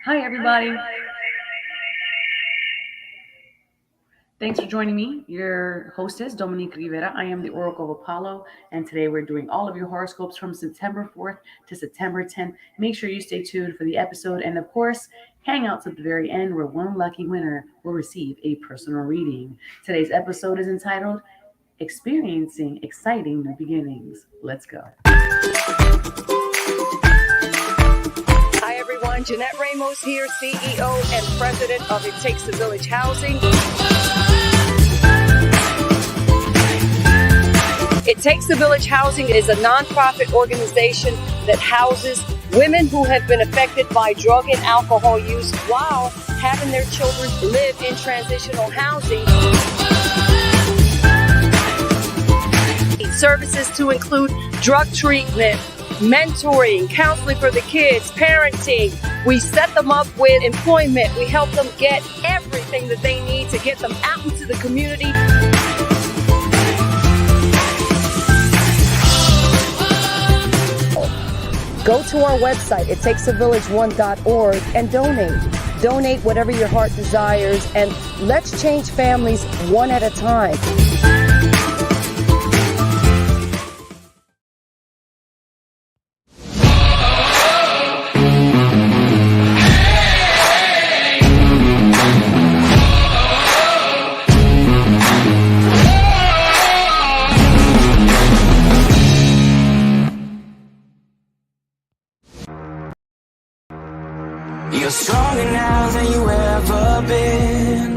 Hi, everybody. Thanks for joining me. Your hostess, Dominique Rivera. I am the Oracle of Apollo, and today we're doing all of your horoscopes from September 4th to September 10th. Make sure you stay tuned for the episode, and of course, hang out to the very end where one lucky winner will receive a personal reading. Today's episode is entitled Experiencing Exciting New Beginnings. Let's go. Hi everyone, Jeanette Ramos here, CEO and President of It Takes a Village Housing. It Takes a Village Housing is a nonprofit organization that houses women who have been affected by drug and alcohol use while having their children live in transitional housing. Services to include drug treatment, mentoring, counseling for the kids, parenting. We set them up with employment. We help them get everything that they need to get them out into the community. Go to our website, ittakesavillage1.org, and donate. Donate whatever your heart desires, and let's change families one at a time. You're stronger now than you ever been.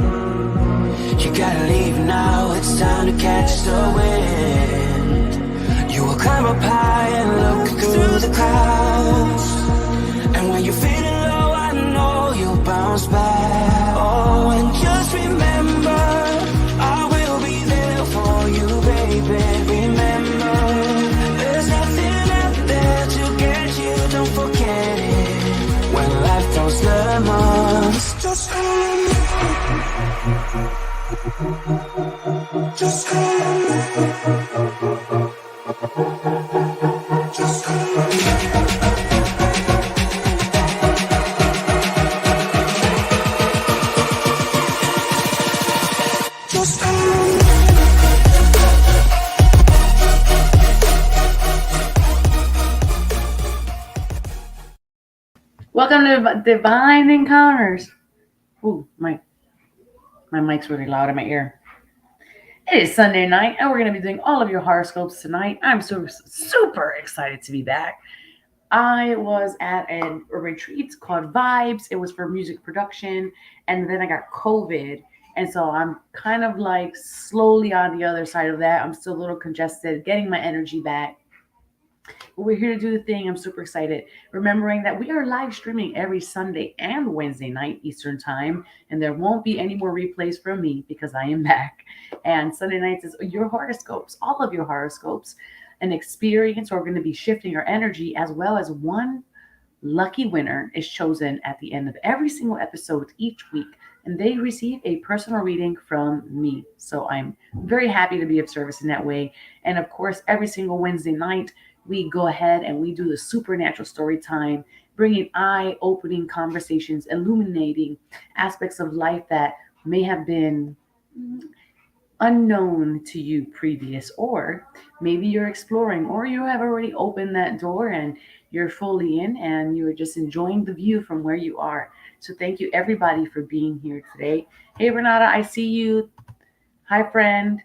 You gotta leave now, it's time to catch the wind. You will climb up high and look through the clouds. And when you're feeling low, I know you'll bounce back. Oh, and just remember, I will be there for you, baby. Remember, there's nothing out there to get you, don't forget it. When life throws lemons, just hold me. Just hold me. Just hold me. Just hold me. Welcome to Divine Encounters. Ooh, my mic's really loud in my ear. It is Sunday night, and we're going to be doing all of your horoscopes tonight. I'm super excited to be back. I was at a retreat called Vibes. It was for music production, and then I got COVID. And so I'm kind of like slowly on the other side of that. I'm still a little congested, getting my energy back. But we're here to do the thing. I'm super excited. Remembering that we are live streaming every Sunday and Wednesday night Eastern time, and there won't be any more replays from me because I am back. And Sunday nights is your horoscopes, all of your horoscopes, an experience. We're going to be shifting our energy, as well as one lucky winner is chosen at the end of every single episode each week, and they receive a personal reading from me. So I'm very happy to be of service in that way. And of course, every single Wednesday night, we go ahead and we do the supernatural story time, bringing eye-opening conversations, illuminating aspects of life that may have been unknown to you previous, or maybe you're exploring, or you have already opened that door and you're fully in and you're just enjoying the view from where you are. So thank you everybody for being here today. Hey Renata, I see you. Hi friend.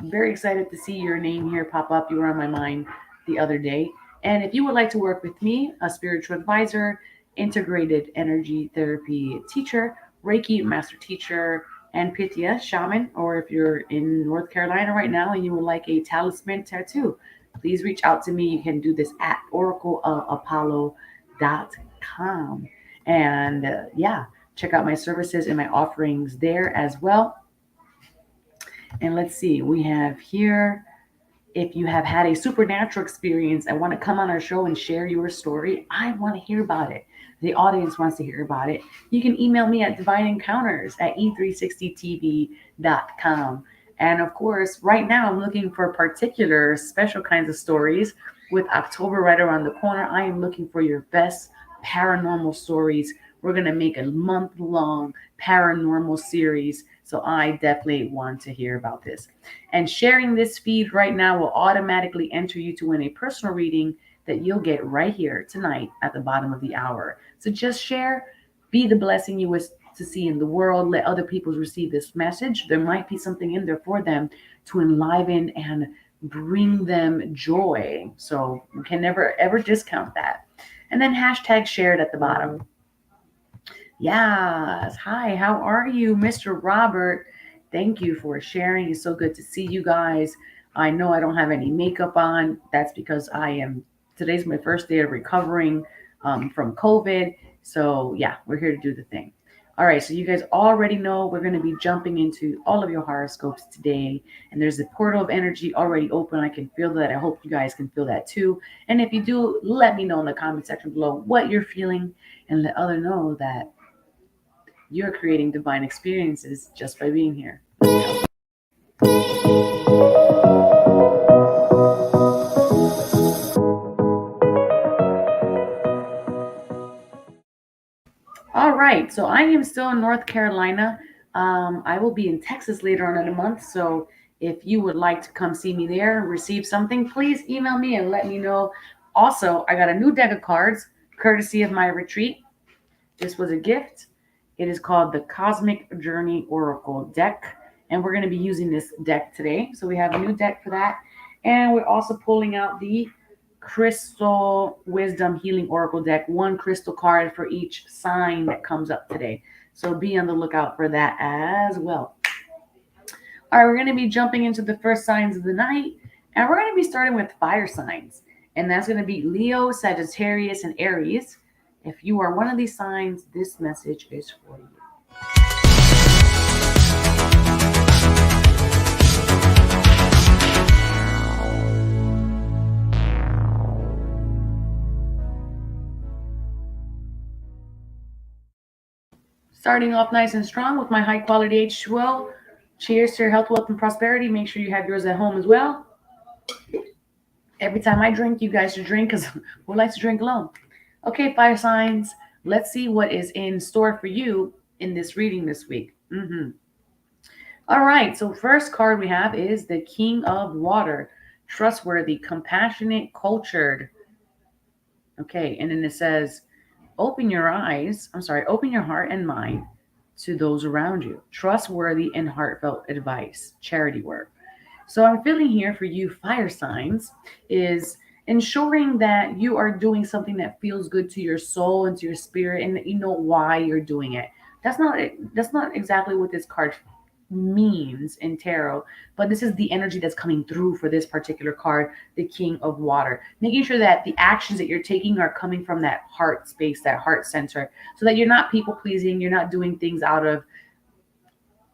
Very excited to see your name here pop up. You were on my mind the other day. And if you would like to work with me, a spiritual advisor, integrated energy therapy teacher, Reiki master teacher, and Pitya shaman, or if you're in North Carolina right now and you would like a talisman tattoo, please reach out to me. You can do this at oracleofapollo.com. And check out my services and my offerings there as well. And let's see, we have here, if you have had a supernatural experience and want to come on our show and share your story, I want to hear about it. The audience wants to hear about it. You can email me at divineencounters@e360tv.com. And of course, right now I'm looking for particular special kinds of stories. With October right around the corner, I am looking for your best paranormal stories. We're going to make a month long paranormal series. So I definitely want to hear about this. And sharing this feed right now will automatically enter you to win a personal reading that you'll get right here tonight at the bottom of the hour. So just share, be the blessing you wish to see in the world. Let other people receive this message. There might be something in there for them to enliven and bring them joy. So you can never ever discount that. And then hashtag shared at the bottom. Yes. Hi, how are you, Mr. Robert? Thank you for sharing. It's so good to see you guys. I know I don't have any makeup on. That's because today's my first day of recovering from COVID. So, yeah, we're here to do the thing. All right, so you guys already know we're going to be jumping into all of your horoscopes today. And there's a portal of energy already open. I can feel that. I hope you guys can feel that too. And if you do, let me know in the comment section below what you're feeling and let others know that you're creating divine experiences just by being here. All right, so I am still in North Carolina. I will be in Texas later on in the month. So if you would like to come see me there and receive something, please email me and let me know. Also, I got a new deck of cards courtesy of my retreat. This was a gift. It is called the Cosmic Journey Oracle deck, and we're going to be using this deck today. So we have a new deck for that, and we're also pulling out the Crystal Wisdom Healing Oracle deck, one crystal card for each sign that comes up today. So be on the lookout for that as well. All right, we're going to be jumping into the first signs of the night, and we're going to be starting with fire signs, and that's going to be Leo, Sagittarius, and Aries. If you are one of these signs, this message is for you. Starting off nice and strong with my high quality H2O. Cheers to your health, wealth, and prosperity. Make sure you have yours at home as well. Every time I drink, you guys should drink because who likes to drink alone? Okay, fire signs, let's see what is in store for you in this reading this week. All right, so first card we have is the King of Water. Trustworthy, compassionate, cultured. Okay, and then it says, open your heart and mind to those around you. Trustworthy and heartfelt advice, charity work. So I'm feeling here for you fire signs is ensuring that you are doing something that feels good to your soul and to your spirit and that you know why you're doing it. That's not exactly what this card means in tarot, but this is the energy that's coming through for this particular card, the King of Water. Making sure that the actions that you're taking are coming from that heart space, that heart center, so that you're not people pleasing, you're not doing things out of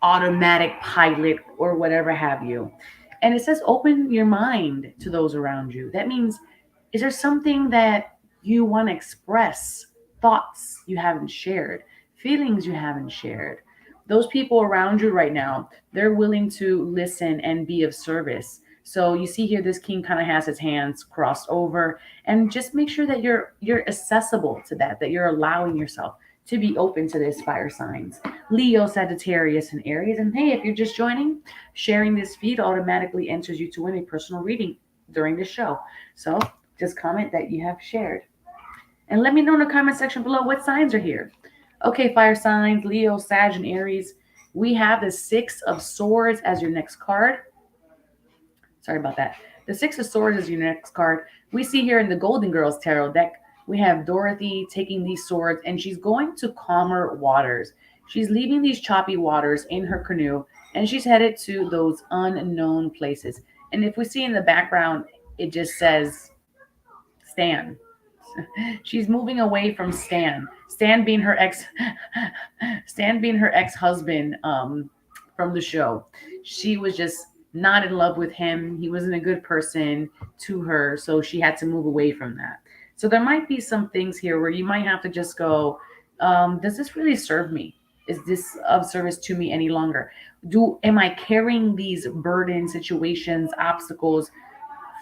automatic pilot or whatever have you. And it says open your mind to those around you. That means, is there something that you want to express, thoughts you haven't shared, feelings you haven't shared? Those people around you right now, they're willing to listen and be of service. So you see here, this king kind of has his hands crossed over, and just make sure that you're accessible to that you're allowing yourself to be open to this fire signs. Leo, Sagittarius, and Aries. And hey, if you're just joining, sharing this feed automatically enters you to win a personal reading during the show. So just comment that you have shared. And let me know in the comment section below what signs are here. Okay, fire signs, Leo, Sag, and Aries. We have the Six of Swords as your next card. Sorry about that. The Six of Swords is your next card. We see here in the Golden Girls Tarot deck, we have Dorothy taking these swords, and she's going to calmer waters. She's leaving these choppy waters in her canoe, and she's headed to those unknown places. And if we see in the background, it just says Stan. She's moving away from Stan. Stan being her ex-husband from the show. She was just not in love with him. He wasn't a good person to her, so she had to move away from that. So there might be some things here where you might have to just go, does this really serve me? Is this of service to me any longer? Am I carrying these burden situations, obstacles?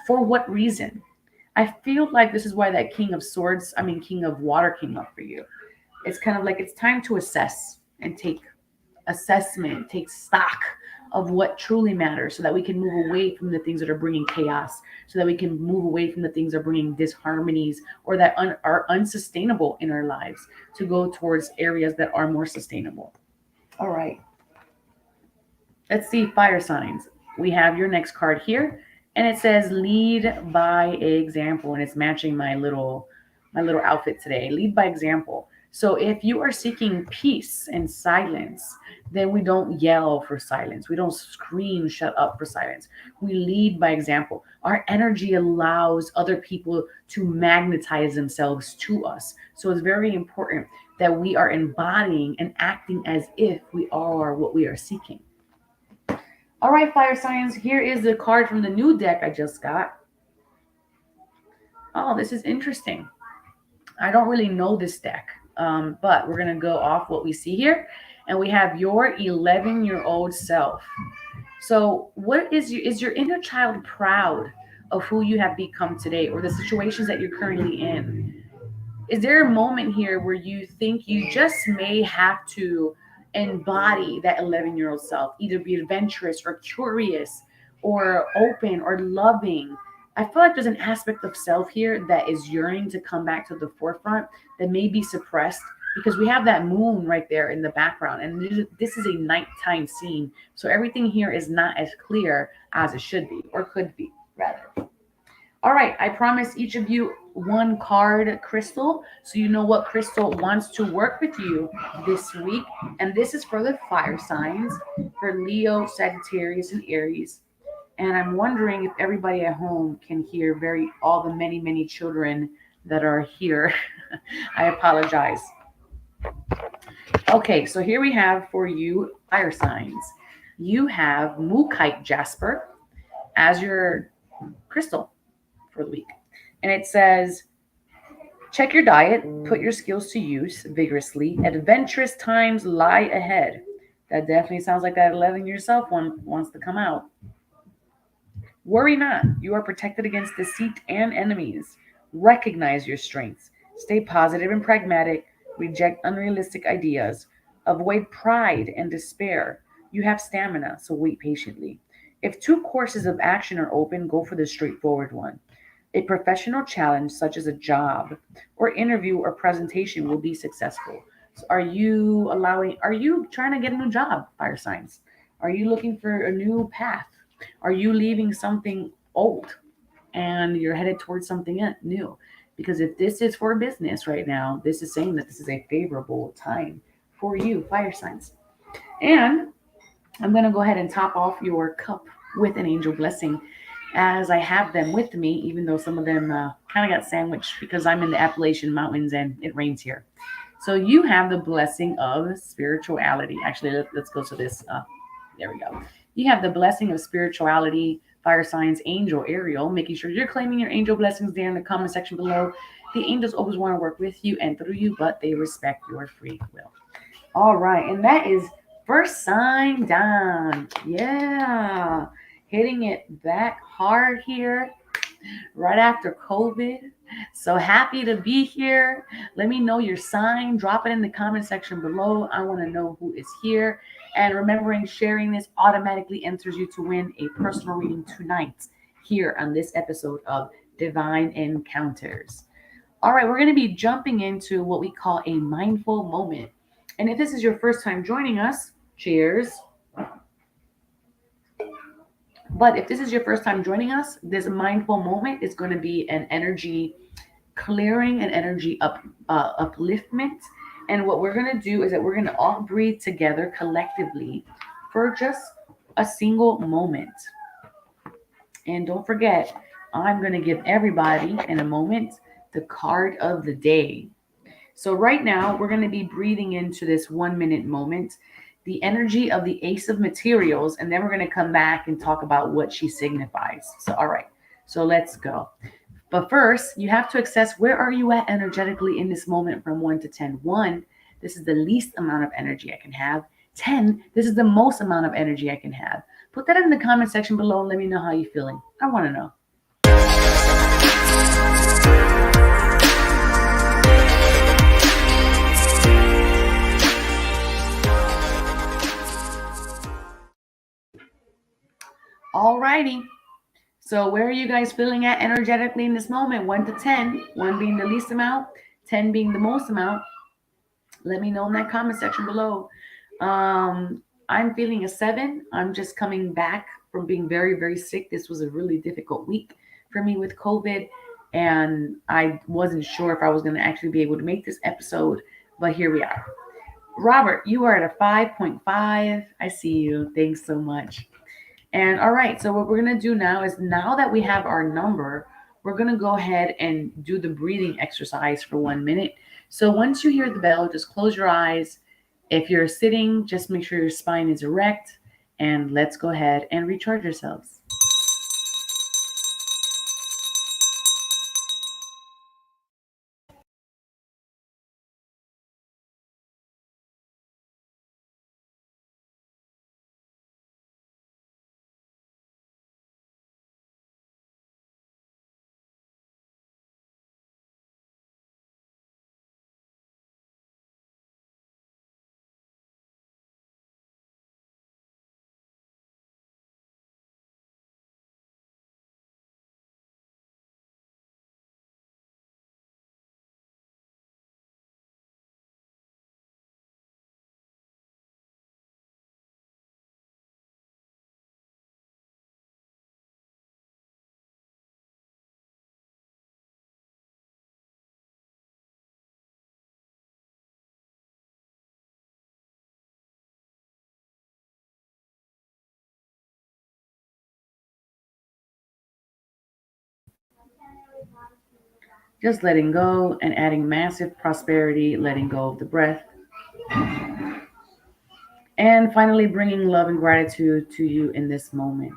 For what reason? I feel like this is why that King of Swords, King of Water came up for you. It's kind of like it's time to assess and take stock of what truly matters so that we can move away from the things that are bringing chaos, so that we can move away from the things that are bringing disharmonies or that are unsustainable in our lives to go towards areas that are more sustainable. All right. Let's see, fire signs. We have your next card here, and it says lead by example, and it's matching my little outfit today. Lead by example. So if you are seeking peace and silence, then we don't yell for silence. We don't scream shut up for silence. We lead by example. Our energy allows other people to magnetize themselves to us. So it's very important that we are embodying and acting as if we are what we are seeking. All right, fire signs, here is the card from the new deck I just got. Oh, this is interesting. I don't really know this deck, but we're going to go off what we see here. And we have your 11-year-old self. So what is your inner child proud of who you have become today or the situations that you're currently in? Is there a moment here where you think you just may have to embody that 11-year-old self, either be adventurous or curious or open or loving? I feel like there's an aspect of self here that is yearning to come back to the forefront that may be suppressed because we have that moon right there in the background. And this is a nighttime scene. So everything here is not as clear as it should be or could be, rather. All right, I promise each of you one card crystal so you know what crystal wants to work with you this week. And this is for the fire signs, for Leo, Sagittarius, and Aries. And I'm wondering if everybody at home can hear all the many, many children that are here. I apologize. Okay, so here we have for you fire signs. You have Mookite Jasper as your crystal for the week. And it says, check your diet, put your skills to use vigorously. Adventurous times lie ahead. That definitely sounds like that 11-year-self one wants to come out. Worry not. You are protected against deceit and enemies. Recognize your strengths. Stay positive and pragmatic. Reject unrealistic ideas. Avoid pride and despair. You have stamina, so wait patiently. If two courses of action are open, go for the straightforward one. A professional challenge, such as a job or interview or presentation, will be successful. So are you trying to get a new job, fire signs? Are you looking for a new path? Are you leaving something old and you're headed towards something new? Because if this is for business right now, this is saying that this is a favorable time for you, fire signs. And I'm going to go ahead and top off your cup with an angel blessing as I have them with me, even though some of them kind of got sandwiched because I'm in the Appalachian Mountains and it rains here. So you have the blessing of spirituality. Actually, let's go to this. There we go. You have the blessing of spirituality, fire signs, angel Ariel, making sure you're claiming your angel blessings there in the comment section below. The angels always want to work with you and through you, but they respect your free will. All right. And that is first sign down. Yeah. Hitting it back hard here right after COVID. So happy to be here. Let me know your sign. Drop it in the comment section below. I want to know who is here. And remembering, sharing this automatically enters you to win a personal reading tonight here on this episode of Divine Encounters. All right, we're going to be jumping into what we call a mindful moment. And if this is your first time joining us, cheers. But if this is your first time joining us, this mindful moment is going to be an energy clearing, an energy upliftment. And what we're going to do is that we're going to all breathe together collectively for just a single moment. And don't forget, I'm going to give everybody in a moment the card of the day. So right now, we're going to be breathing into this 1 minute moment, the energy of the Ace of Materials, and then we're going to come back and talk about what she signifies. So, all right, so let's go. But first, you have to assess where are you at energetically in this moment from 1 to 10. 1, this is the least amount of energy I can have. 10, this is the most amount of energy I can have. Put that in the comment section below and let me know how you're feeling. I want to know. Alrighty. So where are you guys feeling at energetically in this moment? 1 to 10, 1 being the least amount, 10 being the most amount. Let me know in that comment section below. I'm feeling a 7. I'm just coming back from being very, very sick. This was a really difficult week for me with COVID, and I wasn't sure if I was going to actually be able to make this episode, but here we are. Robert, you are at a 5.5. I see you. Thanks so much. And all right, so what we're going to do now is, now that we have our number, we're going to go ahead and do the breathing exercise for 1 minute. So once you hear the bell, just close your eyes. If you're sitting, just make sure your spine is erect, and let's go ahead and recharge yourselves. Just letting go and adding massive prosperity, letting go of the breath. And finally, bringing love and gratitude to you in this moment.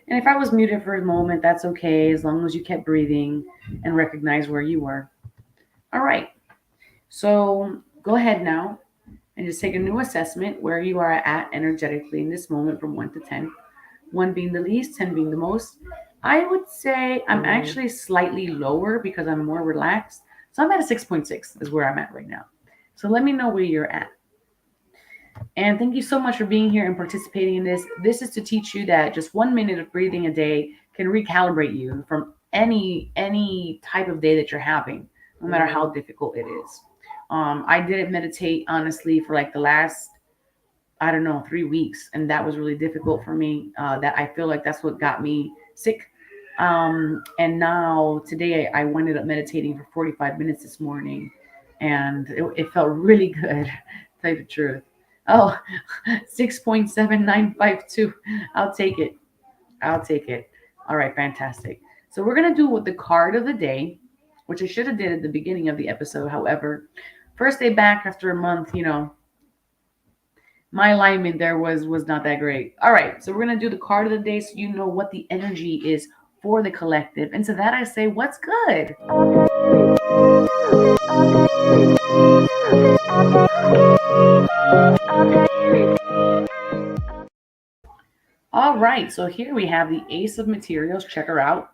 And if I was muted for a moment, that's okay, as long as you kept breathing and recognize where you were. All right. So go ahead now and just take a new assessment where you are at energetically in this moment from 1 to 10. 1 being the least, 10 being the most. I would say I'm actually slightly lower because I'm more relaxed. So I'm at a 6.6 is where I'm at right now. So let me know where you're at. And thank you so much for being here and participating in this. This is to teach you that just 1 minute of breathing a day can recalibrate you from any type of day that you're having, no matter how difficult it is. I didn't meditate honestly for like the last, I don't know, 3 weeks, and that was really difficult for me. That I feel like that's what got me sick. And now today I ended up meditating for 45 minutes this morning, and it felt really good, to tell you the truth. Oh, 6.7952. I'll take it. I'll take it. All right, fantastic. So we're going to do with the card of the day, which I should have did at the beginning of the episode. However, first day back after a month, my alignment there was not that great. All right, so we're going to do the card of the day so you know what the energy is for the collective. And to that I say, what's good? All right, so here we have the Ace of Materials. Check her out.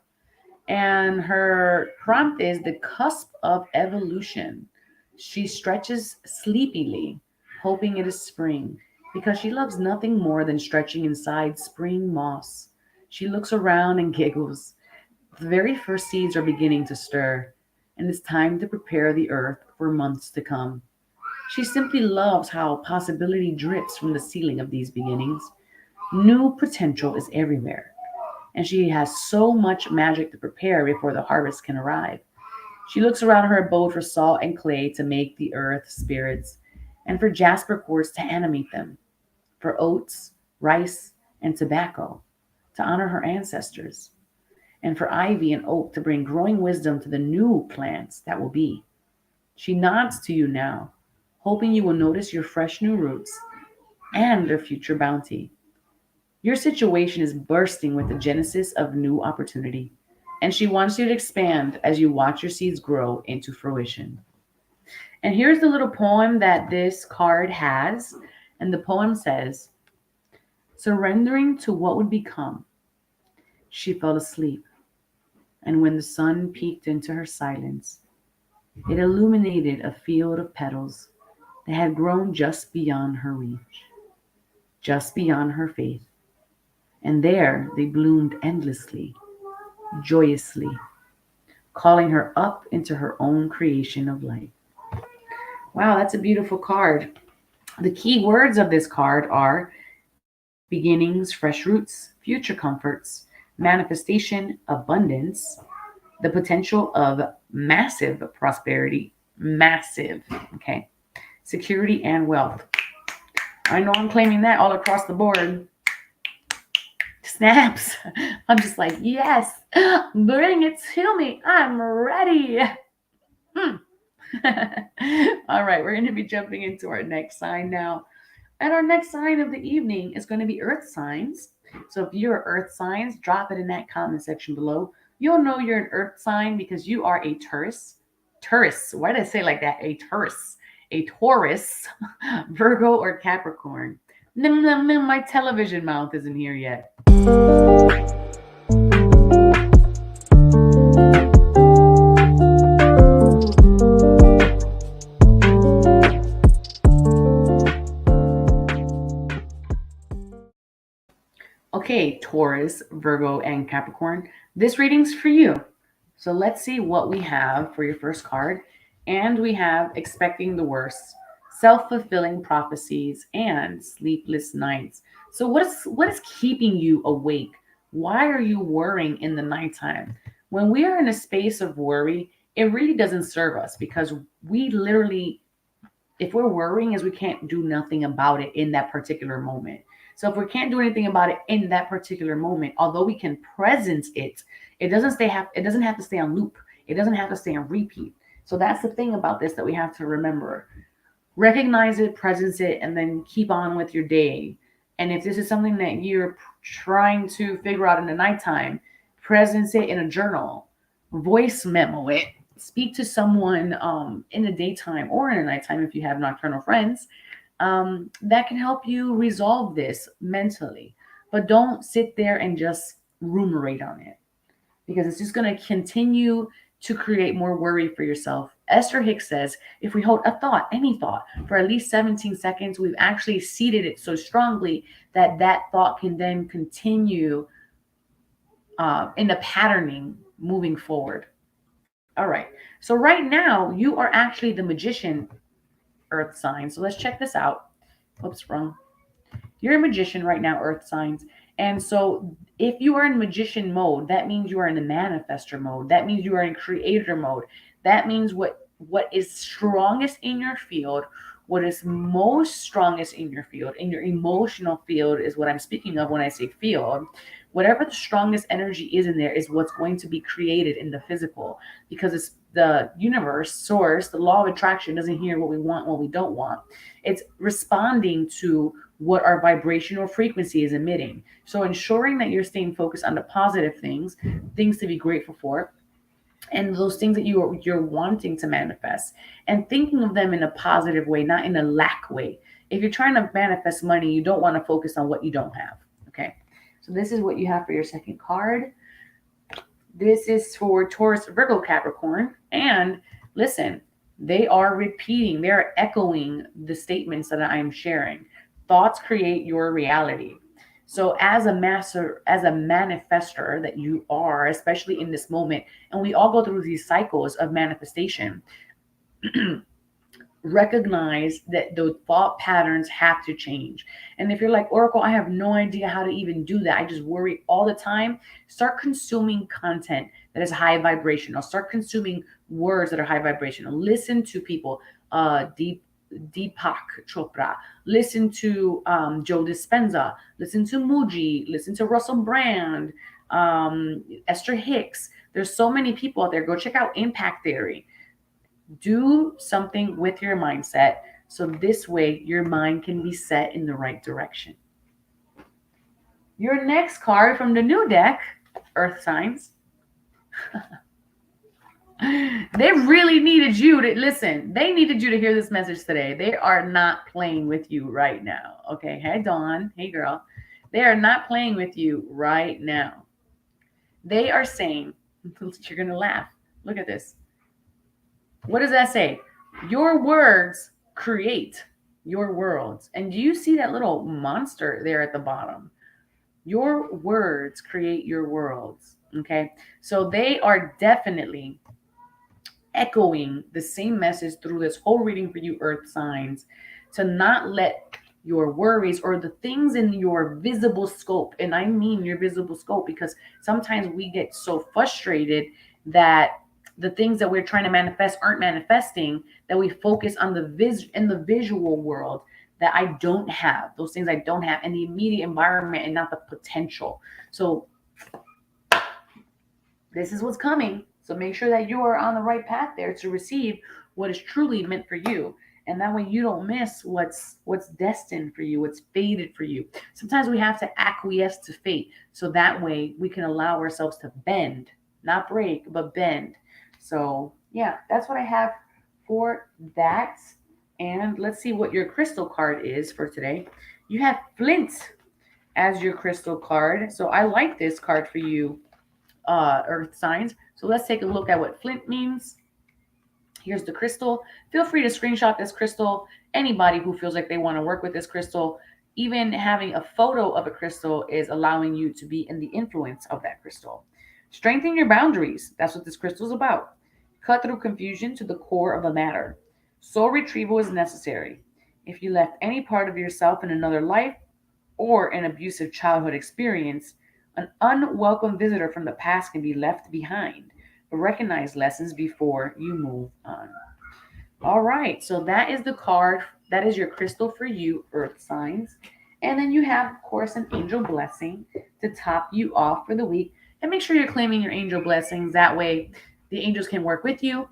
And her prompt is the cusp of evolution. She stretches sleepily, hoping it is spring, because she loves nothing more than stretching inside spring moss. She looks around and giggles. The very first seeds are beginning to stir, and it's time to prepare the earth for months to come. She simply loves how possibility drips from the ceiling of these beginnings. New potential is everywhere, and she has so much magic to prepare before the harvest can arrive. She looks around her abode for salt and clay to make the earth spirits, and for jasper quartz to animate them, for oats, rice, and tobacco to honor her ancestors, and for ivy and oak to bring growing wisdom to the new plants that will be. She nods to you now, hoping you will notice your fresh new roots and their future bounty. Your situation is bursting with the genesis of new opportunity, and she wants you to expand as you watch your seeds grow into fruition. And here's the little poem that this card has. And the poem says, surrendering to what would become, she fell asleep. And when the sun peeked into her silence, it illuminated a field of petals that had grown just beyond her reach, just beyond her faith. And there they bloomed endlessly, joyously, calling her up into her own creation of light. Wow, that's a beautiful card. The key words of this card are beginnings, fresh roots, future comforts, manifestation, abundance, the potential of massive prosperity, massive, okay, security and wealth. I know I'm claiming that all across the board. Snaps. I'm just like, yes, bring it to me. I'm ready. Hmm. All right, we're going to be jumping into our next sign now. And our next sign of the evening is going to be earth signs. So if you're earth signs, drop it in that comment section below. You'll know you're an earth sign because you are a Taurus. Taurus. Why did I say it like that? A Taurus. A Taurus, Virgo, or Capricorn. My television mouth isn't here yet. Okay, Taurus, Virgo, and Capricorn. This reading's for you. So let's see what we have for your first card. And we have expecting the worst, self-fulfilling prophecies, and sleepless nights. So what is keeping you awake? Why are you worrying in the nighttime? When we are in a space of worry, it really doesn't serve us because we literally, if we're worrying, is we can't do nothing about it in that particular moment. So if we can't do anything about it in that particular moment, although we can presence it, it doesn't have to stay on loop. It doesn't have to stay on repeat. So that's the thing about this that we have to remember. Recognize it, presence it, and then keep on with your day. And if this is something that you're trying to figure out in the nighttime, presence it in a journal, voice memo it, speak to someone in the daytime or in the nighttime if you have nocturnal friends, that can help you resolve this mentally. But don't sit there and just ruminate on it because it's just going to continue to create more worry for yourself. Esther Hicks says if we hold a thought, any thought, for at least 17 seconds, we've actually seeded it so strongly that that thought can then continue in the patterning moving forward. All right. So right now, you are actually the magician earth sign. So let's check this out. Oops, wrong. You're a magician right now, earth signs. And so if you are in magician mode, that means you are in the manifester mode. That means you are in creator mode. That means what is strongest in your field, what is most strongest in your emotional field is what I'm speaking of when I say field. Whatever the strongest energy is in there is what's going to be created in the physical because it's the universe, source, the law of attraction doesn't hear what we want, what we don't want. It's responding to what our vibrational frequency is emitting. So ensuring that you're staying focused on the positive things, things to be grateful for, and those things that you're wanting to manifest, and thinking of them in a positive way, not in a lack way. If you're trying to manifest money, you don't want to focus on what you don't have. Okay. So this is what you have for your second card. This is for Taurus, Virgo, Capricorn. And listen, they are repeating, they're echoing the statements that I'm sharing. Thoughts create your reality. So as a master, as a manifester that you are, especially in this moment, and we all go through these cycles of manifestation, recognize that the thought patterns have to change. And if you're like, Oracle, I have no idea how to even do that, I just worry all the time, start consuming content that is high vibrational. Start consuming words that are high vibrational. Listen to people, Deepak Chopra. Listen to Joe Dispenza. Listen to Muji. Listen to Russell Brand, Esther Hicks. There's so many people out there. Go check out Impact Theory. Do something with your mindset so this way your mind can be set in the right direction. Your next card from the new deck, Earth Signs. They really needed you to listen. They needed you to hear this message today. They are not playing with you right now. Okay. Hey, Dawn. Hey, girl. They are not playing with you right now. They are saying, You're going to laugh. Look at this. What does that say? Your words create your worlds. And do you see that little monster there at the bottom? Your words create your worlds. Okay. So they are definitely echoing the same message through this whole reading for you, earth signs, to not let your worries or the things in your visible scope, and I mean your visible scope, because sometimes we get so frustrated that the things that we're trying to manifest aren't manifesting, that we focus on in the visual world, that I don't have those things, I don't have in the immediate environment and not the potential. So this is what's coming. So make sure that you are on the right path there to receive what is truly meant for you. And that way you don't miss what's destined for you, what's fated for you. Sometimes we have to acquiesce to fate. So that way we can allow ourselves to bend, not break, but bend. So yeah, that's what I have for that. And let's see what your crystal card is for today. You have Flint as your crystal card. So I like this card for you, earth signs. So let's take a look at what Flint means. Here's the crystal. Feel free to screenshot this crystal. Anybody who feels like they want to work with this crystal, even having a photo of a crystal is allowing you to be in the influence of that crystal. Strengthen your boundaries. That's what this crystal is about. Cut through confusion to the core of the matter. Soul retrieval is necessary. If you left any part of yourself in another life or an abusive childhood experience, an unwelcome visitor from the past can be left behind, but recognize lessons before you move on. All right, so that is the card. That is your crystal for you, earth signs. And then you have, of course, an angel blessing to top you off for the week. And make sure you're claiming your angel blessings. That way, the angels can work with you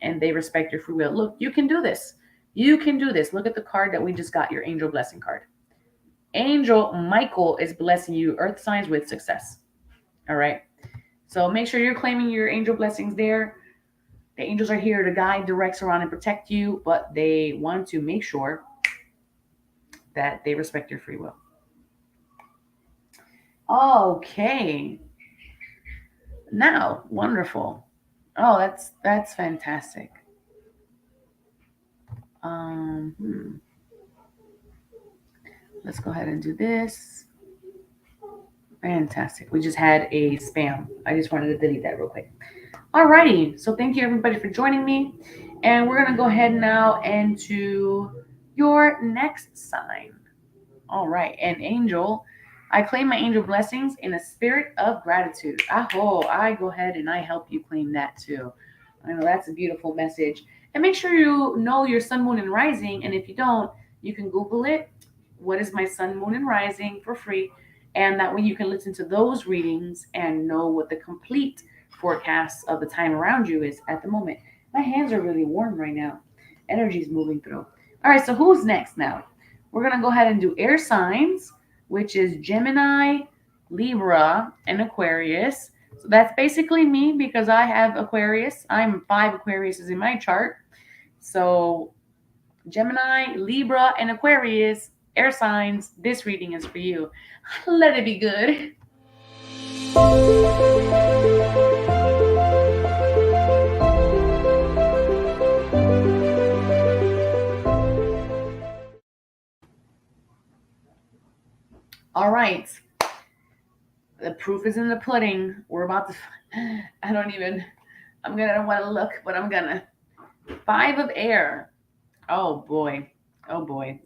and they respect your free will. Look, you can do this. You can do this. Look at the card that we just got, your angel blessing card. Angel Michael is blessing you, earth signs, with success. All right. So make sure you're claiming your angel blessings there. The angels are here to guide, direct, surround, and protect you, but they want to make sure that they respect your free will. Okay. Now, wonderful. Oh, that's fantastic. Let's go ahead and do this. Fantastic. We just had a spam. I just wanted to delete that real quick. Alrighty. So thank you everybody for joining me. And we're going to go ahead now into your next sign. All right. And angel, I claim my angel blessings in a spirit of gratitude. I go ahead and I help you claim that too. I know that's a beautiful message. And make sure you know your sun, moon, and rising. And if you don't, you can Google it. What is my sun, moon, and rising for free? And that way you can listen to those readings and know what the complete forecast of the time around you is at the moment. My hands are really warm right now. Energy's moving through. All right, so who's next now? We're going to go ahead and do air signs, which is Gemini, Libra, and Aquarius. So that's basically me because I have Aquarius. I'm 5 Aquariuses in my chart. So Gemini, Libra, and Aquarius, air signs, this reading is for you. Let it be good. All right. The proof is in the pudding. We're about to, I don't want to look, but I'm gonna. 5 of air. Oh boy.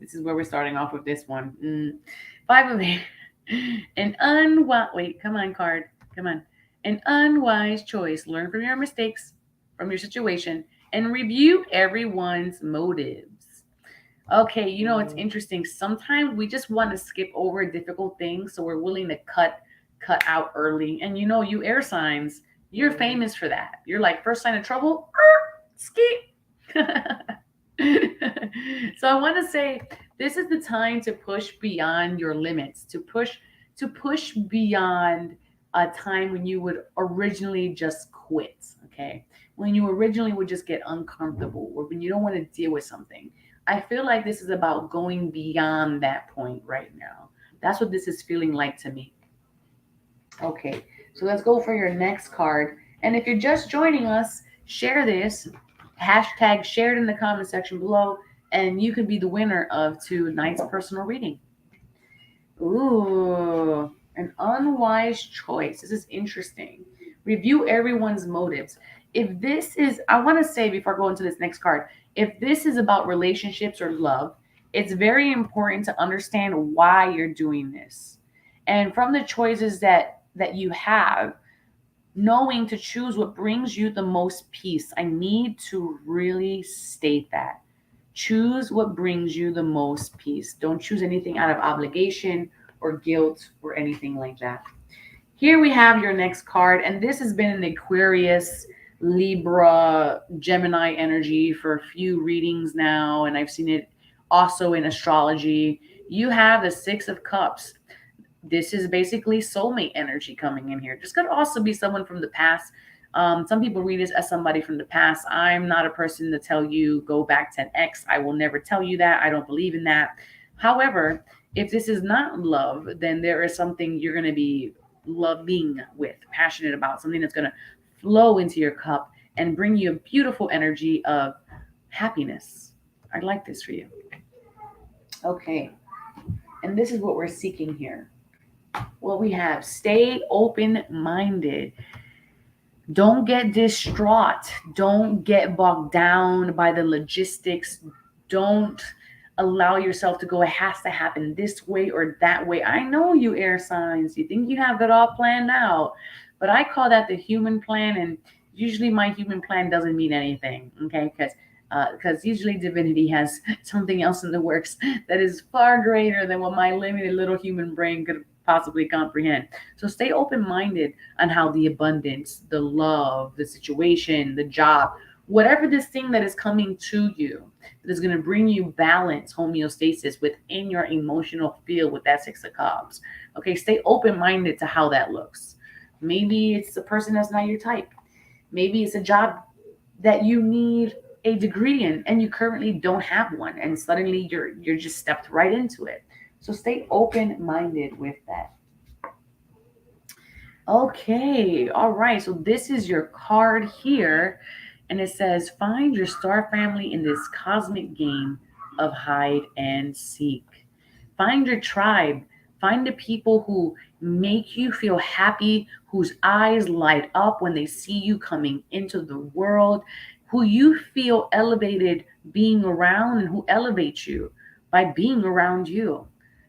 This is where we're starting off with this one. 5 of air. Come on, card. Come on. An unwise choice. Learn from your mistakes, from your situation, and review everyone's motives. Okay, it's interesting. Sometimes we just want to skip over difficult things, so we're willing to cut out early. And you air signs, you're famous for that. You're like, first sign of trouble, skip. So I want to say this is the time to push beyond your limits, to push beyond a time when you would originally just quit, okay? When you originally would just get uncomfortable or when you don't want to deal with something. I feel like this is about going beyond that point right now. That's what this is feeling like to me. Okay, so let's go for your next card. And if you're just joining us, share this, hashtag share it in the comment section below, and you could be the winner of tonight's personal reading. Ooh, an unwise choice. This is interesting. Review everyone's motives. If this is, I want to say before I go into this next card, if this is about relationships or love, it's very important to understand why you're doing this. And from the choices that you have, knowing to choose what brings you the most peace. I need to really state that. Choose what brings you the most peace. Don't choose anything out of obligation or guilt or anything like that. Here we have your next card, and this has been an Aquarius, Libra, Gemini energy for a few readings now, and I've seen it also in astrology. You have the Six of Cups. This is basically soulmate energy coming in here. This could also be someone from the past. Some people read this as somebody from the past. I'm not a person to tell you go back to an ex. I will never tell you that. I don't believe in that. However, if this is not love, then there is something you're going to be loving with, passionate about, something that's going to flow into your cup and bring you a beautiful energy of happiness. I'd like this for you. Okay. And this is what we're seeking here. Well, we have stay open minded. Don't get distraught. Don't get bogged down by the logistics. Don't allow yourself to go, it has to happen this way or that way. I know you, air signs. You think you have it all planned out, but I call that the human plan. And usually my human plan doesn't mean anything. Okay. Because usually divinity has something else in the works that is far greater than what my limited little human brain could possibly comprehend. So stay open-minded on how the abundance, the love, the situation, the job, whatever this thing that is coming to you that is going to bring you balance, homeostasis within your emotional field with that Six of Cups. Okay, stay open-minded to how that looks. Maybe it's a person that's not your type. Maybe it's a job that you need a degree in and you currently don't have one, and suddenly you're just stepped right into it. So stay open-minded with that. Okay, all right. So this is your card here, and it says, find your star family in this cosmic game of hide and seek. Find your tribe. Find the people who make you feel happy, whose eyes light up when they see you coming into the world, who you feel elevated being around, and who elevates you by being around you.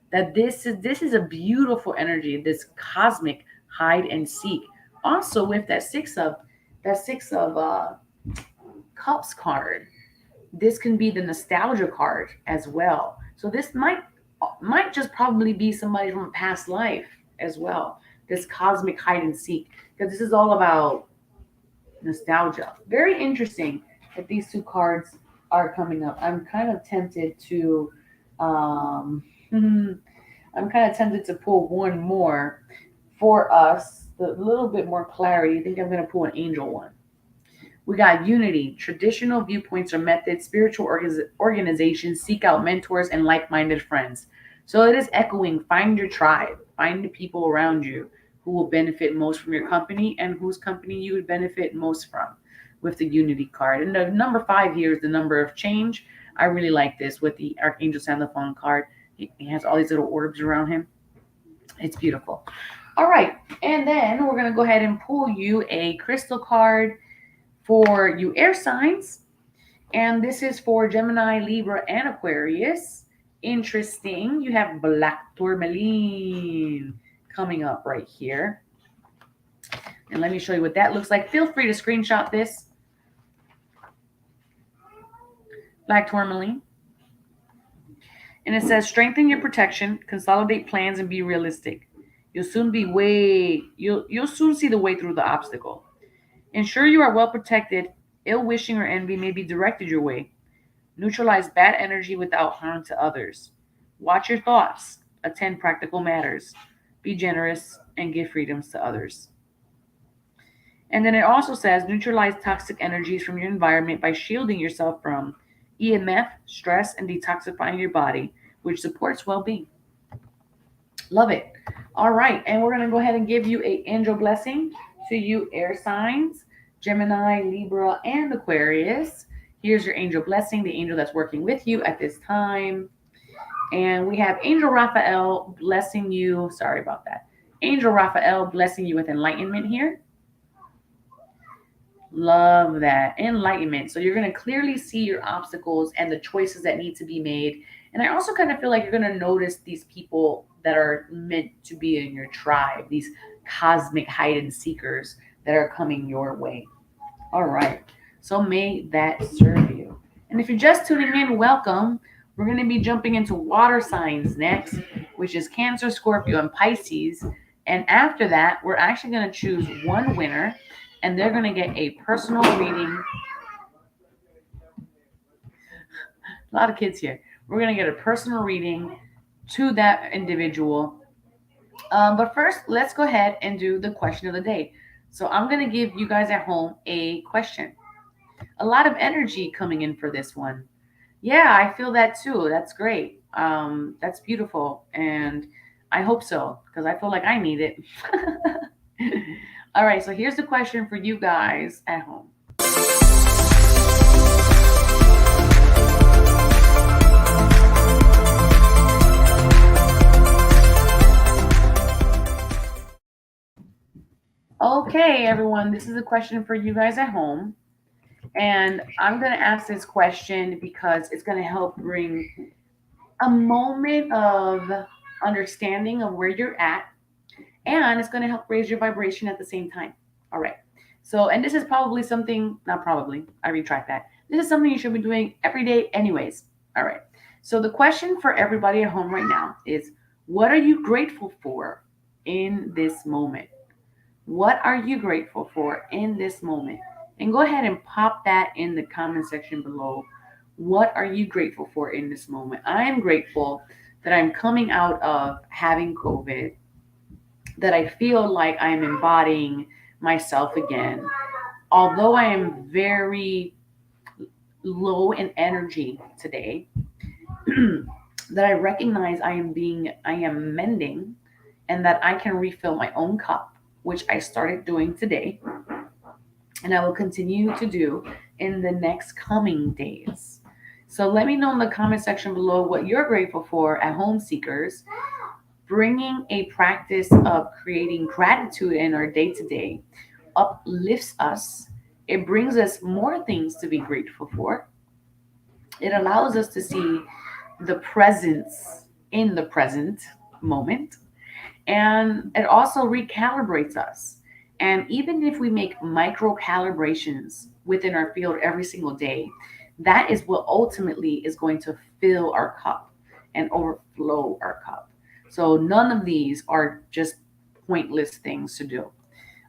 That this is a beautiful energy, this cosmic hide and seek. Also with that six of cups card, this can be the nostalgia card as well. So this might just probably be somebody from a past life as well. This cosmic hide and seek, because this is all about nostalgia. Very interesting that these two cards are coming up. I'm kind of tempted to um I'm kind of tempted to pull one more for us, a little bit more clarity. I think I'm going to pull an angel one. We got unity, traditional viewpoints or methods, spiritual organizations, seek out mentors and like minded friends. So it is echoing, find your tribe, find the people around you who will benefit most from your company and whose company you would benefit most from with the unity card. And the number 5 here is the number of change. I really like this with the Archangel Sandalphon card. He has all these little orbs around him. It's beautiful. All right. And then we're going to go ahead and pull you a crystal card for you air signs. And this is for Gemini, Libra, and Aquarius. Interesting. You have black tourmaline coming up right here. And let me show you what that looks like. Feel free to screenshot this. Black tourmaline. And it says, strengthen your protection, consolidate plans, and be realistic. You'll soon see the way through the obstacle. Ensure you are well protected. Ill wishing or envy may be directed your way. Neutralize bad energy without harm to others. Watch your thoughts. Attend practical matters. Be generous and give freedoms to others. And then it also says, neutralize toxic energies from your environment by shielding yourself from EMF, stress, and detoxifying your body, which supports well-being. Love it. All right, and we're going to go ahead and give you a angel blessing. To you, air signs, Gemini, Libra, and Aquarius. Here's your angel blessing, the angel that's working with you at this time. And we have Angel Raphael blessing you. Sorry about that. Angel Raphael blessing you with enlightenment here. Love that. Enlightenment. So you're going to clearly see your obstacles and the choices that need to be made. And I also kind of feel like you're going to notice these people that are meant to be in your tribe, these cosmic hide and seekers that are coming your way. All right. So may that serve you. And if you're just tuning in, welcome. We're going to be jumping into water signs next, which is Cancer, Scorpio, and Pisces. And after that, we're actually going to choose one winner, and they're going to get a personal reading. A lot of kids here. We're going to get a personal reading to that individual. But first, let's go ahead and do the question of the day. So I'm going to give you guys at home a question. A lot of energy coming in for this one. Yeah, I feel that too. That's great. That's beautiful. And I hope so, because I feel like I need it. All right, so here's the question for you guys at home. Okay, everyone, this is a question for you guys at home. And I'm going to ask this question because it's going to help bring a moment of understanding of where you're at, and it's going to help raise your vibration at the same time. All right. So, and this is probably something, not probably, I retract that. This is something you should be doing every day, anyways. All right. So, the question for everybody at home right now is, what are you grateful for in this moment? What are you grateful for in this moment? And go ahead and pop that in the comment section below. What are you grateful for in this moment? I am grateful that I'm coming out of having COVID, that I feel like I am embodying myself again. Although I am very low in energy today, that I recognize I am mending, and that I can refill my own cup, which I started doing today, and I will continue to do in the next coming days. So let me know in the comment section below what you're grateful for at home, seekers. Bringing a practice of creating gratitude in our day to day uplifts us. It brings us more things to be grateful for. It allows us to see the presence in the present moment. And it also recalibrates us. And even if we make micro calibrations within our field every single day, that is what ultimately is going to fill our cup and overflow our cup. So none of these are just pointless things to do.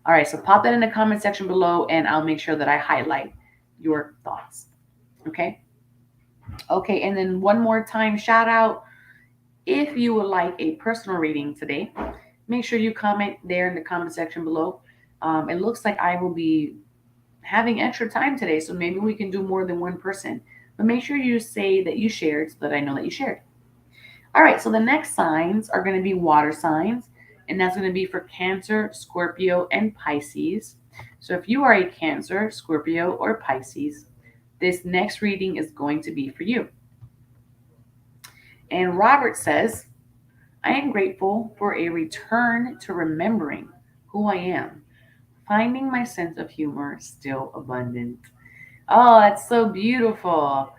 All right, so pop that in the comment section below, and I'll make sure that I highlight your thoughts. Okay? Okay, and then one more time, shout out. If you would like a personal reading today, make sure you comment there in the comment section below. It looks like I will be having extra time today, so maybe we can do more than one person. But make sure you say that you shared so that I know that you shared. All right, so the next signs are going to be water signs, and that's going to be for Cancer, Scorpio, and Pisces. So if you are a Cancer, Scorpio, or Pisces, this next reading is going to be for you. And Robert says, I am grateful for a return to remembering who I am, finding my sense of humor still abundant. Oh, that's so beautiful.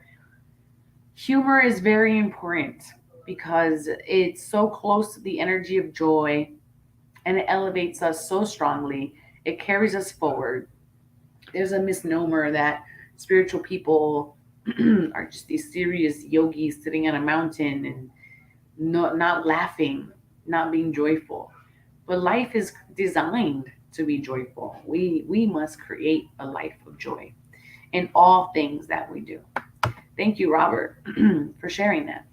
Humor is very important because it's so close to the energy of joy, and it elevates us so strongly. It carries us forward. There's a misnomer that spiritual people are just these serious yogis sitting on a mountain and not laughing, not being joyful. But life is designed to be joyful. We must create a life of joy in all things that we do. Thank you, Robert, for sharing that.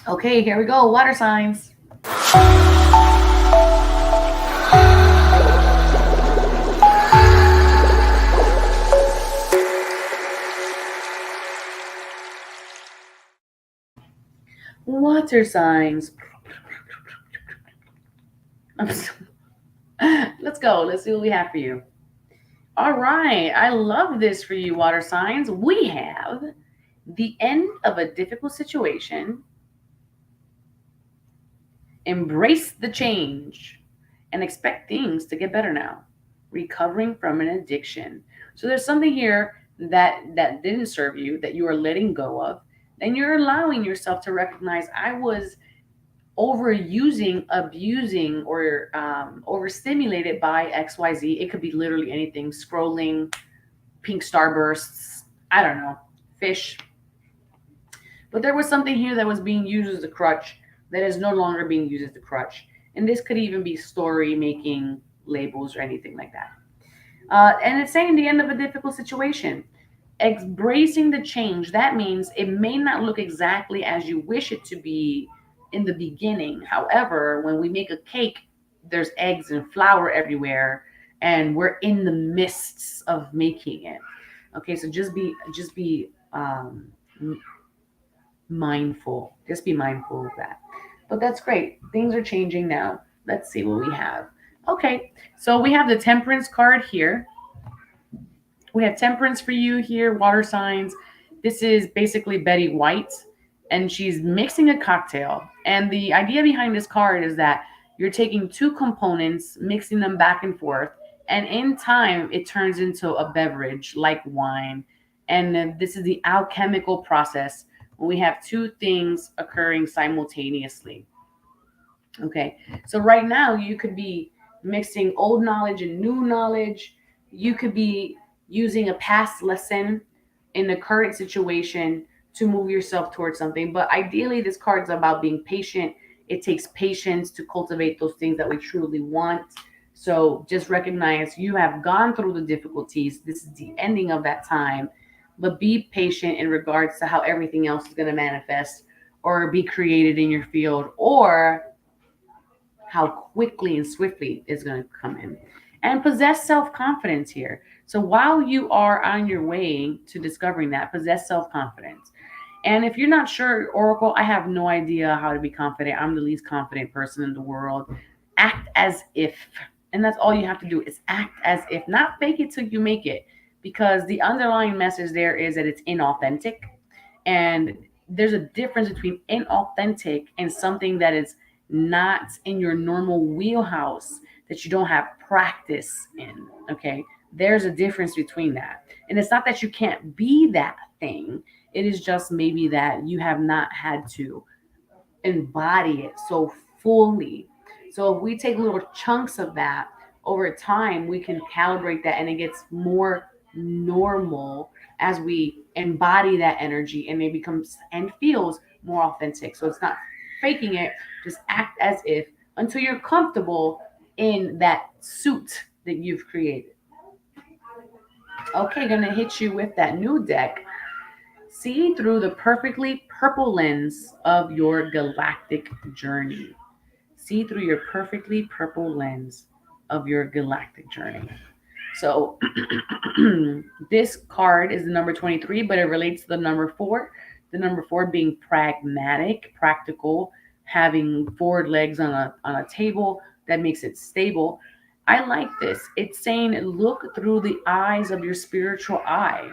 Okay, here we go. Water signs. Water signs. Let's go. Let's see what we have for you. All right. I love this for you, water signs. We have the end of a difficult situation, embrace the change, and expect things to get better now. Recovering from an addiction. So there's something here that didn't serve you that you are letting go of. Then you're allowing yourself to recognize I was overusing, abusing, or overstimulated by XYZ. It could be literally anything, scrolling, pink starbursts, I don't know, fish. But there was something here that was being used as a crutch that is no longer being used as a crutch. And this could even be story making labels or anything like that. And it's saying the end of a difficult situation. Embracing the change, that means it may not look exactly as you wish it to be in the beginning. However, when we make a cake, there's eggs and flour everywhere, and we're in the midst of making it. Okay, so just be mindful. Just be mindful of that. But that's great. Things are changing now. Let's see what we have. Okay, so we have the temperance card here. We have temperance for you here, water signs. This is basically Betty White, and she's mixing a cocktail. And the idea behind this card is that you're taking two components, mixing them back and forth, and in time, it turns into a beverage like wine. And this is the alchemical process when we have two things occurring simultaneously. Okay, so right now you could be mixing old knowledge and new knowledge. You could be using a past lesson in the current situation to move yourself towards something. But ideally, this card is about being patient. It takes patience to cultivate those things that we truly want. So just recognize you have gone through the difficulties. This is the ending of that time. But be patient in regards to how everything else is going to manifest or be created in your field, or how quickly and swiftly it's going to come in. And possess self confidence here. So while you are on your way to discovering that, possess self confidence. And if you're not sure, Oracle, I have no idea how to be confident. I'm the least confident person in the world. Act as if. And that's all you have to do is act as if, not fake it till you make it. Because the underlying message there is that it's inauthentic. And there's a difference between inauthentic and something that is not in your normal wheelhouse, that you don't have practice in. Okay. There's a difference between that. And it's not that you can't be that thing, it is just maybe that you have not had to embody it so fully. So if we take little chunks of that over time, we can calibrate that and it gets more normal as we embody that energy, and it becomes and feels more authentic. So it's not faking it, just act as if until you're comfortable in that suit that you've created. Okay, gonna hit you with that new deck. See through the perfectly purple lens of your galactic journey. See through your perfectly purple lens of your galactic journey. So this card is the number 23, but it relates to the number 4. The number 4 being pragmatic, practical, having forward legs on a table that makes it stable. I like this. It's saying look through the eyes of your spiritual eye,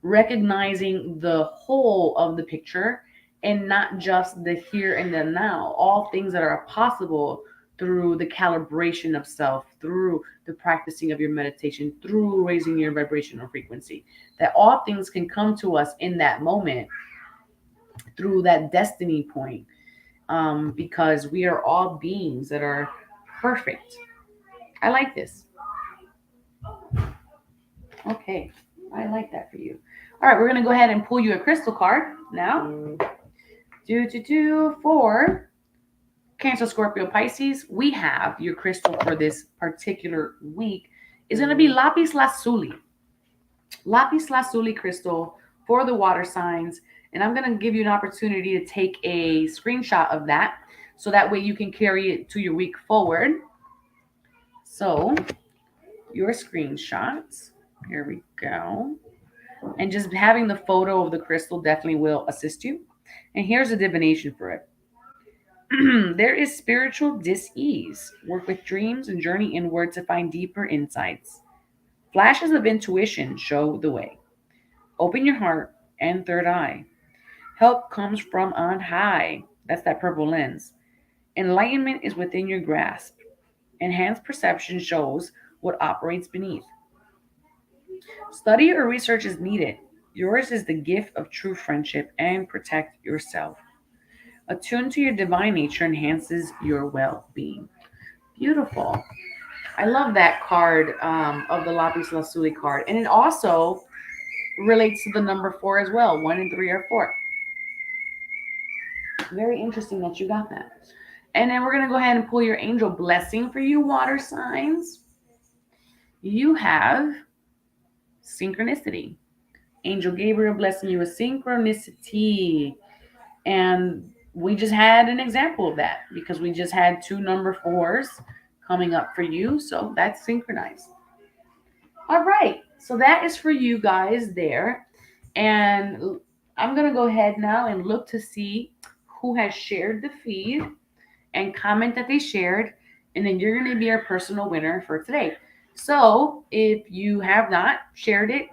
recognizing the whole of the picture and not just the here and the now. All things that are possible through the calibration of self, through the practicing of your meditation, through raising your vibrational frequency. That all things can come to us in that moment through that destiny point, because we are all beings that are perfect. I like this. Okay, I like that for you. All right, we're going to go ahead and pull you a crystal card now. For Cancer, Scorpio, Pisces, we have your crystal for this particular week is going to be lapis lazuli. Lapis lazuli crystal for the water signs. And I'm going to give you an opportunity to take a screenshot of that so that way you can carry it to your week forward. So your screenshots, here we go. And just having the photo of the crystal definitely will assist you. And here's a divination for it. There is spiritual dis-ease. Work with dreams and journey inward to find deeper insights. Flashes of intuition show the way. Open your heart and third eye. Help comes from on high. That's that purple lens. Enlightenment is within your grasp. Enhanced perception shows what operates beneath. Study or research is needed. Yours is the gift of true friendship and protect yourself. Attune to your divine nature enhances your well being. Beautiful. I love that card of the Lapis Lazuli card. And it also relates to the number four as well. One and three are four. Very interesting that you got that. And then we're going to go ahead and pull your angel blessing for you, water signs. You have synchronicity. Angel Gabriel blessing you with synchronicity. And we just had an example of that because we just had two number fours coming up for you. So that's synchronized. All right. So that is for you guys there. And I'm going to go ahead now and look to see who has shared the feed and comment that they shared. And then you're going to be our personal winner for today. So if you have not shared it,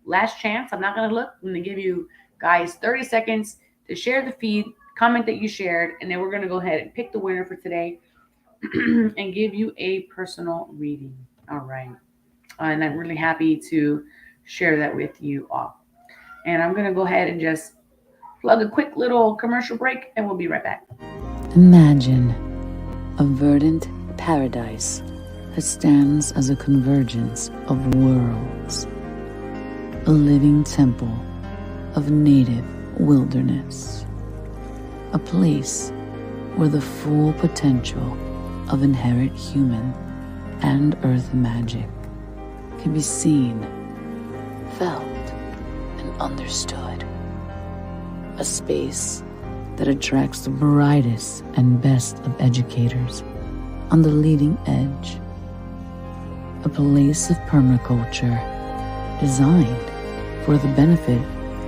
last chance. I'm not going to look. I'm going to give you guys 30 seconds to share the feed, comment that you shared, and then we're going to go ahead and pick the winner for today and give you a personal reading. All right. And I'm really happy to share that with you all. And I'm going to go ahead and just plug a quick little commercial break, and we'll be right back. Imagine a verdant paradise that stands as a convergence of worlds, a living temple of native wilderness, a place where the full potential of inherent human and earth magic can be seen, felt, and understood. A space that attracts the brightest and best of educators on the leading edge. A place of permaculture designed for the benefit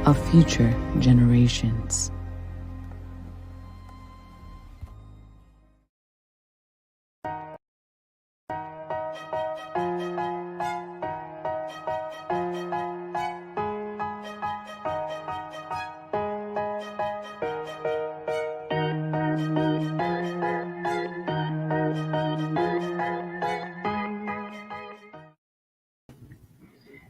of future generations.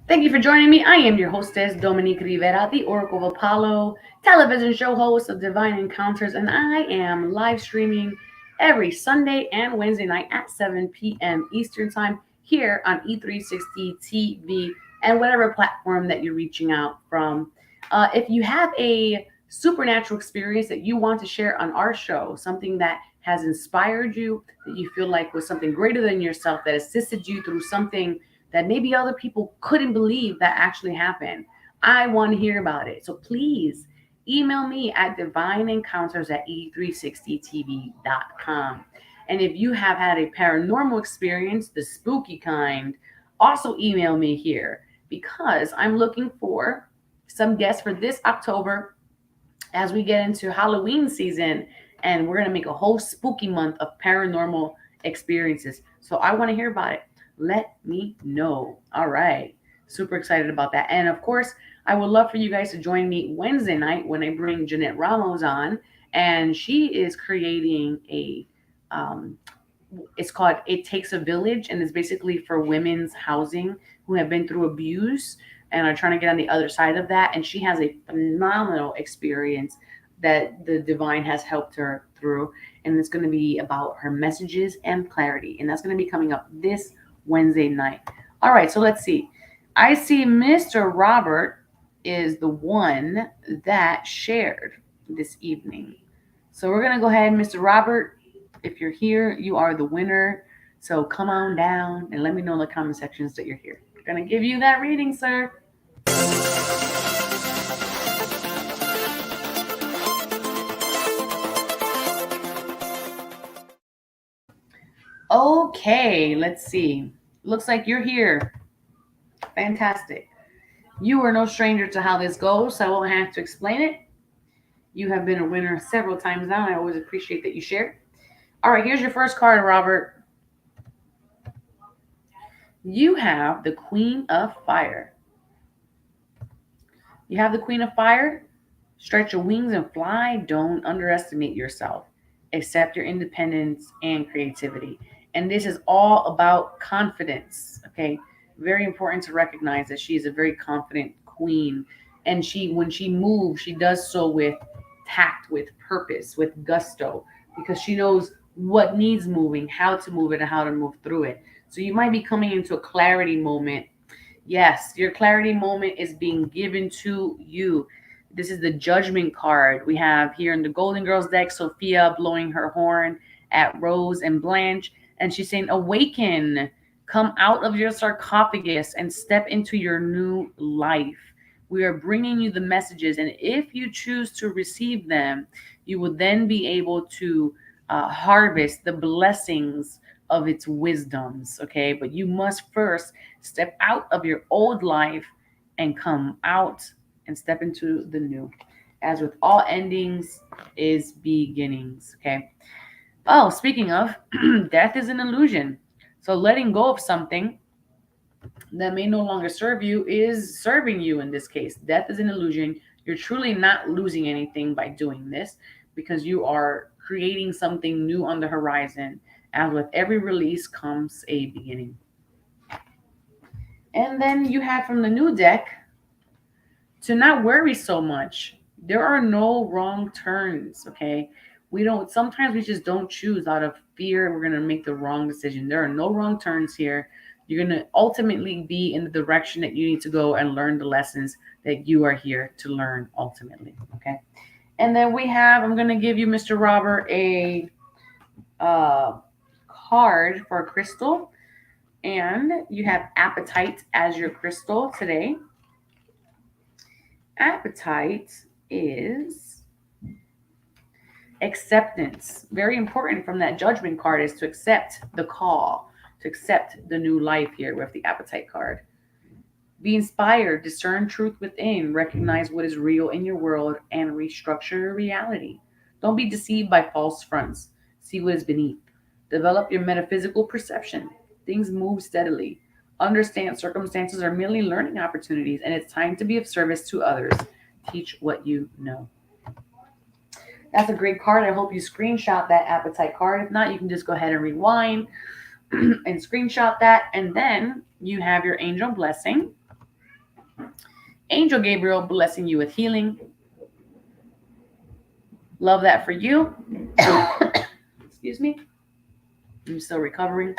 Thank you for joining me. I am your hostess, Dominique Rivera, the Oracle of Apollo, television show host of Divine Encounters, and I am live streaming every Sunday and Wednesday night at 7 p.m. Eastern Time here on E360 TV and whatever platform that you're reaching out from. If you have a supernatural experience that you want to share on our show, something that has inspired you, that you feel like was something greater than yourself, that assisted you through something that maybe other people couldn't believe that actually happened, I want to hear about it. So please email me at divineencounters@e360tv.com. And if you have had a paranormal experience, the spooky kind, also email me here because I'm looking for some guests for this October as we get into Halloween season. And we're going to make a whole spooky month of paranormal experiences. So I want to hear about it. Let me know. All right. Super excited about that. And of course, I would love for you guys to join me Wednesday night when I bring Jeanette Ramos on. And she is creating it's called It Takes a Village. And it's basically for women's housing who have been through abuse and are trying to get on the other side of that. And she has a phenomenal experience that the divine has helped her through. And it's going to be about her messages and clarity. And that's going to be coming up this Wednesday night. All right, so let's see. I see Mr. Robert is the one that shared this evening. So we're going to go ahead, Mr. Robert. If you're here, you are the winner. So come on down and let me know in the comment sections that you're here. I'm going to give you that reading, sir. Okay, let's see. Looks like you're here. Fantastic. You are no stranger to how this goes, so I won't have to explain it. You have been a winner several times now, and I always appreciate that you share. All right, here's your first card, Robert. You have the Queen of Fire. You have the Queen of Fire. Stretch your wings and fly. Don't underestimate yourself. Accept your independence and creativity. And this is all about confidence. Okay. Very important to recognize that she is a very confident queen. And when she moves, she does so with tact, with purpose, with gusto, because she knows what needs moving, how to move it, and how to move through it. So you might be coming into a clarity moment. Yes, your clarity moment is being given to you. This is the judgment card. We have here in the Golden Girls deck Sophia blowing her horn at Rose and Blanche. And she's saying, awaken, come out of your sarcophagus and step into your new life. We are bringing you the messages. And if you choose to receive them, you will then be able to harvest the blessings of its wisdoms. Okay. But you must first step out of your old life and come out and step into the new. As with all endings is beginnings. Okay. Oh, speaking of, death is an illusion. So letting go of something that may no longer serve you is serving you in this case. Death is an illusion. You're truly not losing anything by doing this because you are creating something new on the horizon. And with every release comes a beginning. And then you have from the new deck to not worry so much. There are no wrong turns, okay? Sometimes we just don't choose out of fear. We're going to make the wrong decision. There are no wrong turns here. You're going to ultimately be in the direction that you need to go and learn the lessons that you are here to learn ultimately, okay? And then I'm going to give you, Mr. Robert, a card for a crystal. And you have Appetite as your crystal today. Appetite is acceptance. Very important from that judgment card is to accept the call, to accept the new life here with the Appetite card. Be inspired, discern truth within, recognize what is real in your world, and restructure your reality. Don't be deceived by false fronts. See what is beneath. Develop your metaphysical perception. Things move steadily. Understand circumstances are merely learning opportunities, and it's time to be of service to others. Teach what you know. That's a great card. I hope you screenshot that Appetite card. If not, you can just go ahead and rewind and screenshot that. And then you have your angel blessing. Angel Gabriel blessing you with healing. Love that for you. Excuse me. I'm still recovering.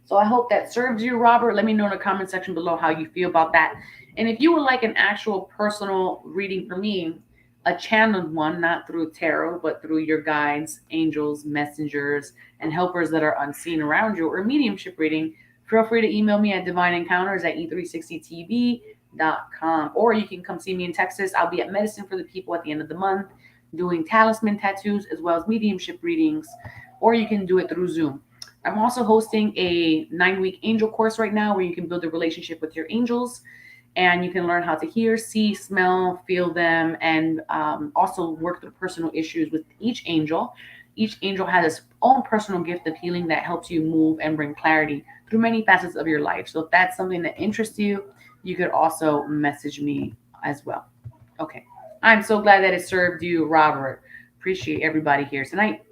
So I hope that serves you, Robert. Let me know in the comment section below how you feel about that. And if you would like an actual personal reading from me, a channeled one, not through tarot, but through your guides, angels, messengers, and helpers that are unseen around you, or mediumship reading, feel free to email me at divineencounters@e360tv.com. Or you can come see me in Texas. I'll be at Medicine for the People at the end of the month doing talisman tattoos as well as mediumship readings. Or you can do it through Zoom. I'm also hosting a 9-week angel course right now where you can build a relationship with your angels and you can learn how to hear, see, smell, feel them, and also work through personal issues with each angel. Each angel has its own personal gift of healing that helps you move and bring clarity through many facets of your life. So if that's something that interests you, you could also message me as well. Okay. I'm so glad that it served you, Robert. Appreciate everybody here tonight.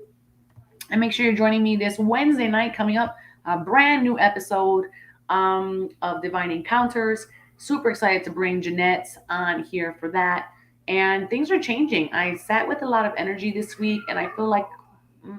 And make sure you're joining me this Wednesday night coming up, a brand new episode of Divine Encounters. Super excited to bring Jeanette on here for that. And things are changing. I sat with a lot of energy this week, and I feel like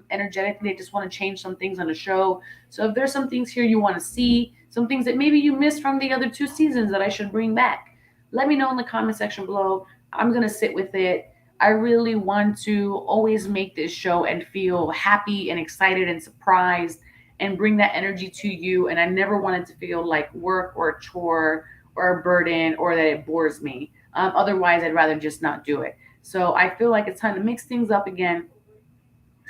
energetically I just want to change some things on the show. So if there's some things here you want to see, some things that maybe you missed from the other 2 seasons that I should bring back, let me know in the comment section below. I'm going to sit with it. I really want to always make this show and feel happy and excited and surprised and bring that energy to you. And I never want it to feel like work or a chore or a burden or that it bores me. Otherwise, I'd rather just not do it. So I feel like it's time to mix things up again.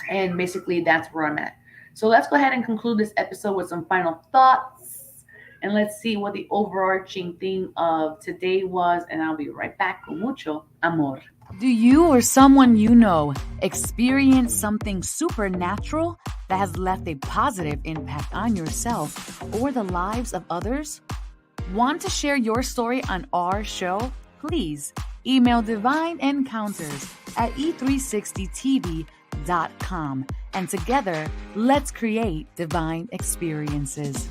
And basically, that's where I'm at. So let's go ahead and conclude this episode with some final thoughts. and let's see what the overarching theme of today was. And I'll be right back con mucho amor. Do you or someone you know experience something supernatural that has left a positive impact on yourself or the lives of others? Want to share your story on our show? Please email Divine Encounters at e360tv.com, and together, let's create divine experiences.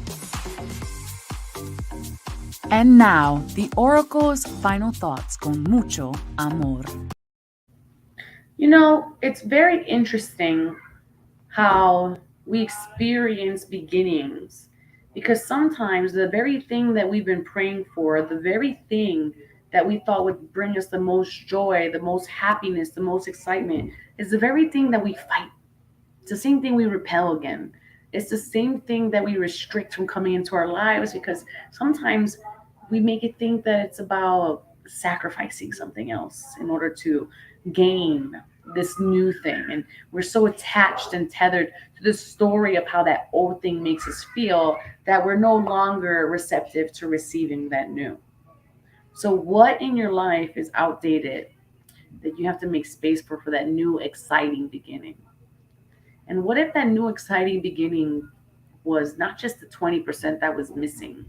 And now, the Oracle's final thoughts con mucho amor. You know, it's very interesting how we experience beginnings, because sometimes the very thing that we've been praying for, the very thing that we thought would bring us the most joy, the most happiness, the most excitement, is the very thing that we fight. It's the same thing we repel again. It's the same thing that we restrict from coming into our lives, because sometimes we make it think that it's about sacrificing something else in order to gain this new thing. And we're so attached and tethered to the story of how that old thing makes us feel that we're no longer receptive to receiving that new. So what in your life is outdated that you have to make space for that new exciting beginning? And what if that new exciting beginning was not just the 20% that was missing,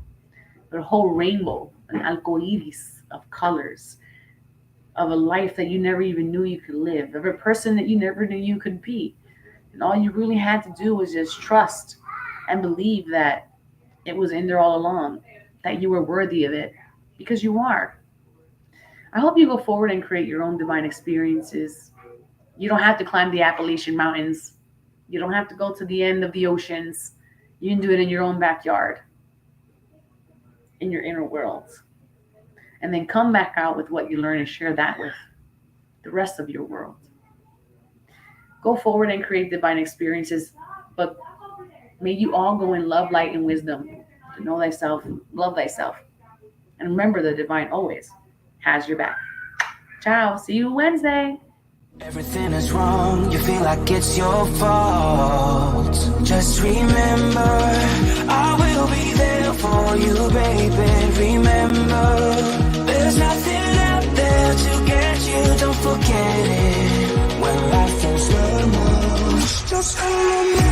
but a whole rainbow, an arcoiris of colors, of a life that you never even knew you could live, of a person that you never knew you could be. And all you really had to do was just trust and believe that it was in there all along, that you were worthy of it, because you are. I hope you go forward and create your own divine experiences. You don't have to climb the Appalachian Mountains. You don't have to go to the end of the oceans. You can do it in your own backyard, in your inner world. And then come back out with what you learn and share that with the rest of your world. Go forward and create divine experiences, but may you all go in love, light, and wisdom to know thyself, love thyself. And remember, the divine always has your back. Ciao. See you Wednesday. Everything is wrong, you feel like it's your fault. Just remember, I will be there for you, baby. Remember, there's nothing out there to get you, don't forget it. When life feels so much, just remember.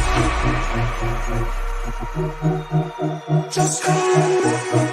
Just remember.